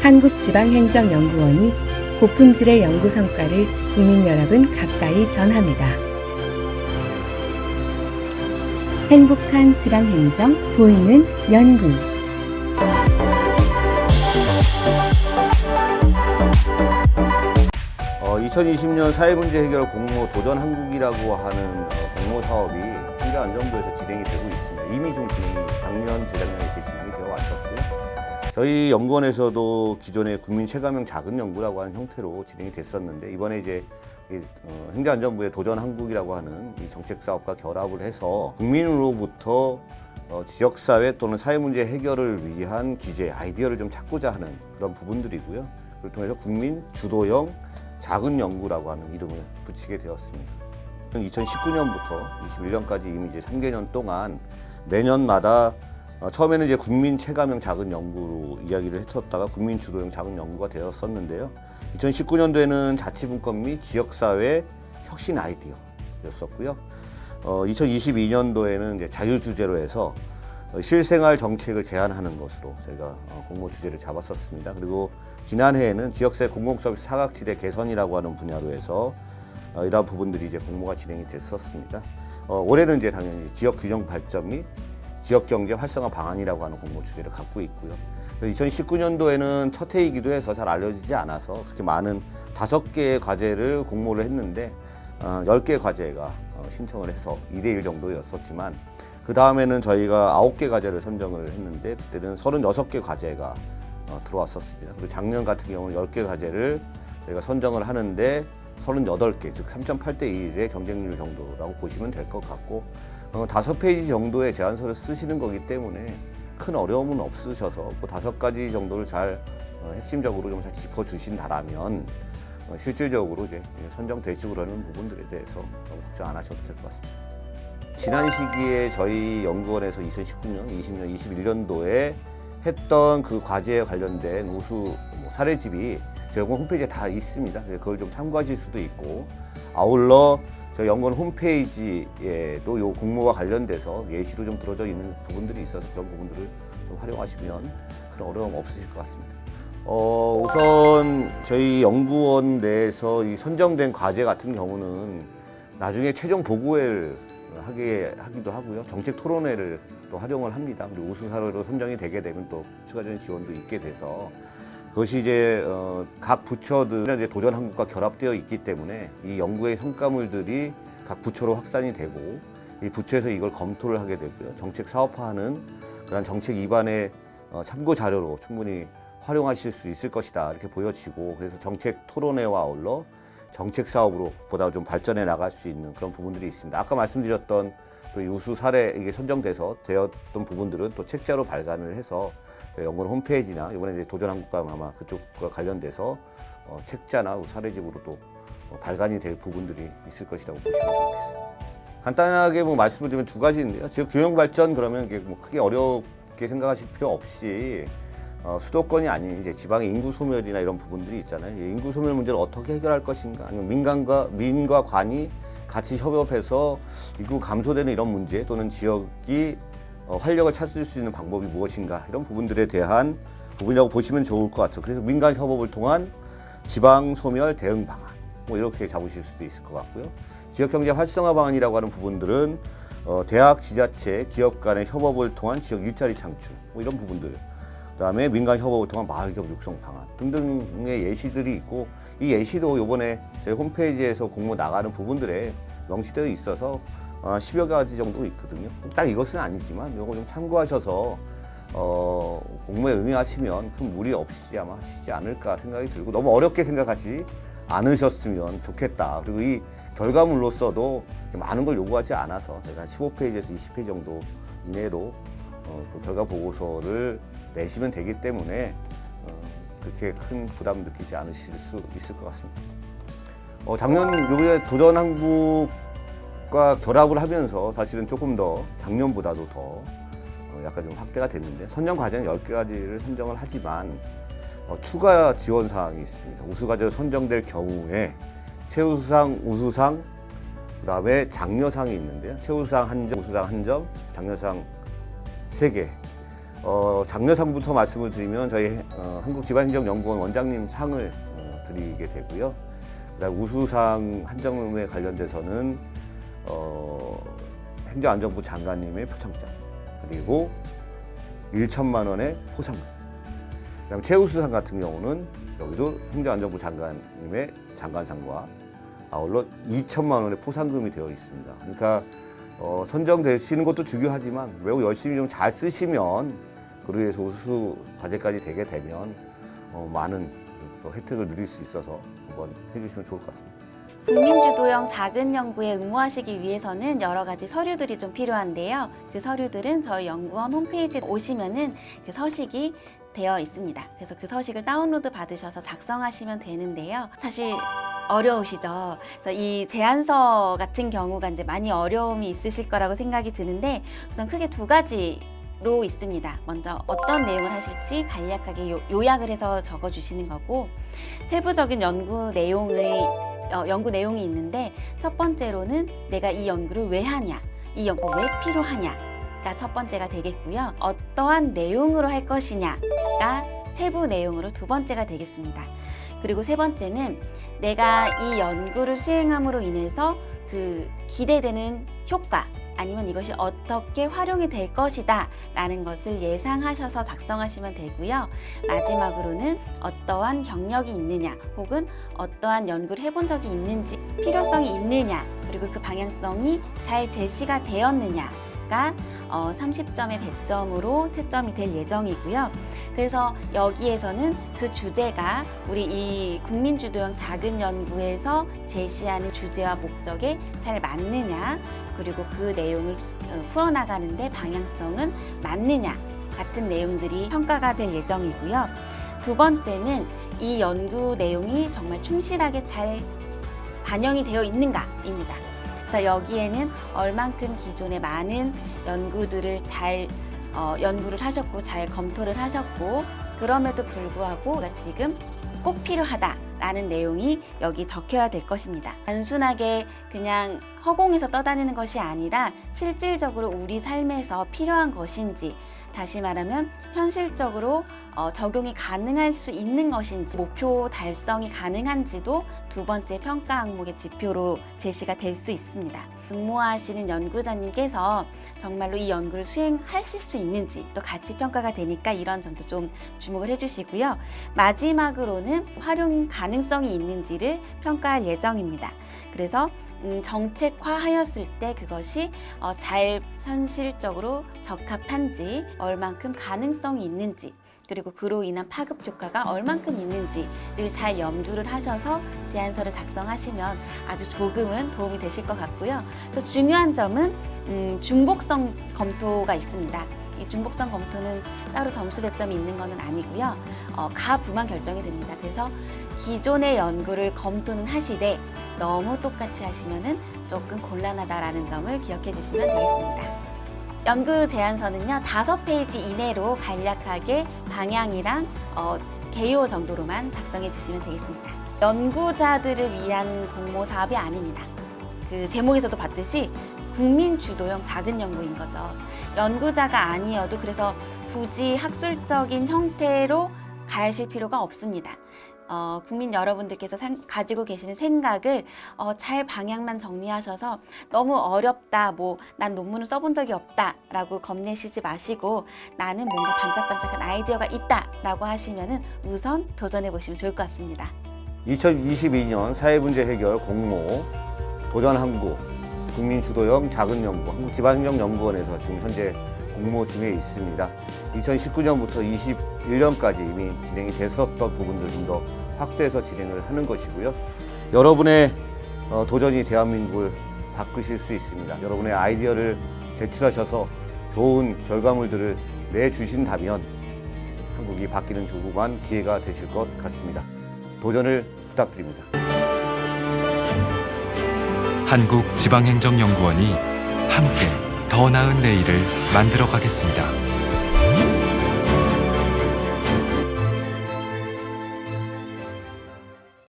한국지방행정연구원이 고품질의 연구 성과를 국민 여러분 가까이 전합니다. 행복한 지방행정 보이는 연구. 2020년 사회문제 해결 공모 도전 한국이라고 하는 공모 사업이 행정안전부에서 진행이 되고 있습니다. 이미 좀 작년, 재작년에 이렇게 진행이 되어 왔었고요. 저희 연구원에서도 기존의 국민 체감형 작은 연구라고 하는 형태로 진행이 됐었는데, 이번에 이제 행정안전부의 도전 한국이라고 하는 이 정책 사업과 결합을 해서 국민으로부터 지역사회 또는 사회문제 해결을 위한 기재, 아이디어를 좀 찾고자 하는 그런 부분들이고요. 그걸 통해서 국민 주도형 작은 연구라고 하는 이름을 붙이게 되었습니다. 2019년부터 21년까지 이미 이제 3개년 동안 매년마다 처음에는 이제 국민 체감형 작은 연구로 이야기를 했었다가 국민 주도형 작은 연구가 되었었는데요. 2019년도에는 자치분권 및 지역사회 혁신 아이디어였었고요. 2022년도에는 이제 자유 주제로 해서 실생활 정책을 제안하는 것으로 저희가 공모 주제를 잡았었습니다. 그리고 지난해에는 지역사회 공공서비스 사각지대 개선이라고 하는 분야로 해서 이러한 부분들이 이제 공모가 진행이 됐었습니다. 올해는 이제 당연히 지역 균형 발전 및 지역 경제 활성화 방안이라고 하는 공모 주제를 갖고 있고요. 2019년도에는 첫 해이기도 해서 잘 알려지지 않아서 그렇게 많은 5개의 과제를 공모를 했는데 10개의 과제가 신청을 해서 2대1 정도였었지만, 그 다음에는 저희가 9개 과제를 선정을 했는데 그때는 36개 과제가 들어왔었습니다. 그리고 작년 같은 경우는 10개 과제를 저희가 선정을 하는데 38개, 즉 3.8대 1의 경쟁률 정도라고 보시면 될 것 같고, 5페이지 정도의 제안서를 쓰시는 거기 때문에 큰 어려움은 없으셔서 그 5가지 정도를 잘 핵심적으로 좀 잘 짚어주신다라면 실질적으로 이제 선정되시고 그러는 부분들에 대해서 너무 걱정 안 하셔도 될 것 같습니다. 지난 시기에 저희 연구원에서 2019년, 20년, 21년도에 했던 그 과제에 관련된 우수 사례집이 저희 연구원 홈페이지에 다 있습니다. 그걸 좀 참고하실 수도 있고, 아울러 저희 연구원 홈페이지에도 이 공모와 관련돼서 예시로 좀 들어져 있는 부분들이 있어서 그런 부분들을 좀 활용하시면 그런 어려움 없으실 것 같습니다. 우선 저희 연구원 내에서 이 선정된 과제 같은 경우는 나중에 최종 보고회를 하기도 하고요. 정책 토론회를 또 활용을 합니다. 그리고 우수 사례로 선정이 되게 되면 또 추가적인 지원도 있게 돼서, 그것이 이제 각 부처들의 이제 도전 한국과 결합되어 있기 때문에 이 연구의 성과물들이 각 부처로 확산이 되고, 이 부처에서 이걸 검토를 하게 되고요. 정책 사업화하는 그런 정책 입안의 참고 자료로 충분히 활용하실 수 있을 것이다, 이렇게 보여지고, 그래서 정책 토론회와 아울러 정책 사업으로 보다 좀 발전해 나갈 수 있는 그런 부분들이 있습니다. 아까 말씀드렸던 또 우수 사례 이게 선정돼서 되었던 부분들은 또 책자로 발간을 해서 연구원 홈페이지나 이번에 이제 도전 한국과 아마 그쪽과 관련돼서 책자나 사례집으로 또 발간이 될 부분들이 있을 것이라고 보시면 되겠습니다. 간단하게 말씀을 드리면 2가지인데요. 지역 균형 발전 그러면 이게 크게 어렵게 생각하실 필요 없이 수도권이 아닌 이제 지방의 인구 소멸이나 이런 부분들이 있잖아요. 인구 소멸 문제를 어떻게 해결할 것인가, 아니면 민과 관이 같이 협업해서 인구 감소되는 이런 문제, 또는 지역이 활력을 찾을 수 있는 방법이 무엇인가, 이런 부분들에 대한 부분이라고 보시면 좋을 것 같아요. 그래서 민간 협업을 통한 지방 소멸 대응 방안, 이렇게 잡으실 수도 있을 것 같고요. 지역 경제 활성화 방안이라고 하는 부분들은 대학, 지자체, 기업 간의 협업을 통한 지역 일자리 창출, 이런 부분들, 그다음에 민간 협업을 통한 마을 기업 육성 방안 등등의 예시들이 있고, 이 예시도 이번에 저희 홈페이지에서 공모 나가는 부분들에 명시되어 있어서 10여 가지 정도 있거든요. 딱 이것은 아니지만 이거 좀 참고하셔서 공모에 응해하시면 큰 무리 없이 아마 하시지 않을까 생각이 들고, 너무 어렵게 생각하지 않으셨으면 좋겠다. 그리고 이 결과물로서도 많은 걸 요구하지 않아서 제가 한 15페이지에서 20페이지 정도 이내로 그 결과 보고서를 내시면 되기 때문에 그렇게 큰 부담 느끼지 않으실 수 있을 것 같습니다. 작년 요번에 도전 한국과 결합을 하면서 사실은 조금 더 작년보다도 더 약간 좀 확대가 됐는데, 선정 과제는 10가지를 선정을 하지만 추가 지원 사항이 있습니다. 우수 과제로 선정될 경우에 최우수상, 우수상, 그다음에 장려상이 있는데요. 최우수상 1점, 우수상 1점, 장려상 3개. 장려상부터 말씀을 드리면 저희 한국지방행정연구원 원장님 상을 드리게 되고요. 그다음 우수상 한 점에 관련돼서는 행정안전부 장관님의 표창장, 그리고 1천만 원의 포상금. 그다음 최우수상 같은 경우는 여기도 행정안전부 장관님의 장관상과 아울러 2천만 원의 포상금이 되어 있습니다. 그러니까 선정되시는 것도 중요하지만 매우 열심히 좀 잘 쓰시면 그로 인해서 우수 과제까지 되게 되면 많은 또 혜택을 누릴 수 있어서 한번 해주시면 좋을 것 같습니다. 국민주도형 작은 연구에 응모하시기 위해서는 여러 가지 서류들이 좀 필요한데요. 그 서류들은 저희 연구원 홈페이지에 오시면은 그 서식이 되어 있습니다. 그래서 그 서식을 다운로드 받으셔서 작성하시면 되는데요. 사실 어려우시죠? 그래서 이 제안서 같은 경우가 이제 많이 어려움이 있으실 거라고 생각이 드는데 우선 크게 두 가지로 있습니다. 먼저 어떤 내용을 하실지 간략하게 요약을 해서 적어주시는 거고, 세부적인 연구 내용이 있는데 첫 번째로는 내가 이 연구를 왜 하냐, 이 연구가 왜 필요하냐가 첫 번째가 되겠고요. 어떠한 내용으로 할 것이냐가 세부 내용으로 두 번째가 되겠습니다. 그리고 세 번째는 내가 이 연구를 수행함으로 인해서 그 기대되는 효과, 아니면 이것이 어떻게 활용이 될 것이다 라는 것을 예상하셔서 작성하시면 되고요. 마지막으로는 어떠한 경력이 있느냐, 혹은 어떠한 연구를 해본 적이 있는지, 필요성이 있느냐, 그리고 그 방향성이 잘 제시가 되었느냐가 30점의 배점으로 채점이 될 예정이고요. 그래서 여기에서는 그 주제가 우리 이 국민주도형 작은 연구에서 제시하는 주제와 목적에 잘 맞느냐, 그리고 그 내용을 풀어나가는데 방향성은 맞느냐 같은 내용들이 평가가 될 예정이고요. 두 번째는 이 연구 내용이 정말 충실하게 잘 반영이 되어 있는가입니다. 그래서 여기에는 얼만큼 기존의 많은 연구들을 잘 연구를 하셨고 잘 검토를 하셨고, 그럼에도 불구하고 우리가 지금 꼭 필요하다라는 내용이 여기 적혀야 될 것입니다. 단순하게 그냥 허공에서 떠다니는 것이 아니라 실질적으로 우리 삶에서 필요한 것인지, 다시 말하면 현실적으로 적용이 가능할 수 있는 것인지, 목표 달성이 가능한지도 두 번째 평가 항목의 지표로 제시가 될 수 있습니다. 응모하시는 연구자님께서 정말로 이 연구를 수행하실 수 있는지 또 같이 평가가 되니까 이런 점도 좀 주목을 해주시고요. 마지막으로는 활용 가능성이 있는지를 평가할 예정입니다. 그래서 정책화하였을 때 그것이 잘 현실적으로 적합한지, 얼만큼 가능성이 있는지, 그리고 그로 인한 파급 효과가 얼만큼 있는지를 잘 염두를 하셔서 제안서를 작성하시면 아주 조금은 도움이 되실 것 같고요. 또 중요한 점은 중복성 검토가 있습니다. 이 중복성 검토는 따로 점수 배점이 있는 것은 아니고요. 가부만 결정이 됩니다. 그래서 기존의 연구를 검토는 하시되 너무 똑같이 하시면은 조금 곤란하다라는 점을 기억해 주시면 되겠습니다. 연구 제안서는요, 5페이지 이내로 간략하게 방향이랑 개요 정도로만 작성해 주시면 되겠습니다. 연구자들을 위한 공모 사업이 아닙니다. 그 제목에서도 봤듯이 국민 주도형 작은 연구인 거죠. 연구자가 아니어도 그래서 굳이 학술적인 형태로 가실 필요가 없습니다. 국민 여러분들께서 가지고 계시는 생각을 잘 방향만 정리하셔서 너무 어렵다, 난 논문을 써본 적이 없다 라고 겁내시지 마시고 나는 뭔가 반짝반짝한 아이디어가 있다 라고 하시면은 우선 도전해 보시면 좋을 것 같습니다. 2022년 사회문제 해결 공모 도전항구 국민주도형 작은 연구 한국지방행정연구원에서 지금 현재 공모 중에 있습니다. 2019년부터 21년까지 이미 진행이 됐었던 부분들 좀 더 확대해서 진행을 하는 것이고요. 여러분의 도전이 대한민국을 바꾸실 수 있습니다. 여러분의 아이디어를 제출하셔서 좋은 결과물들을 내주신다면 한국이 바뀌는 조그만 기회가 되실 것 같습니다. 도전을 부탁드립니다. 한국지방행정연구원이 함께 더 나은 내일을 만들어 가겠습니다.